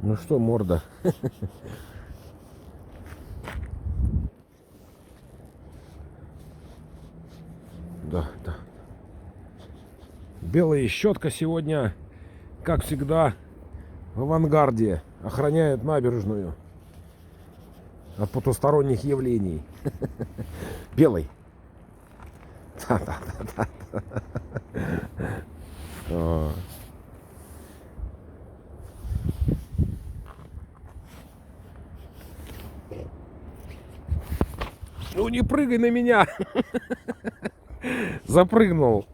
Ну что, морда? Да, да. Белая щетка сегодня, как всегда, в авангарде. Охраняет набережную от потусторонних явлений. Белый. Да. Ну не прыгай на меня. Запрыгнул.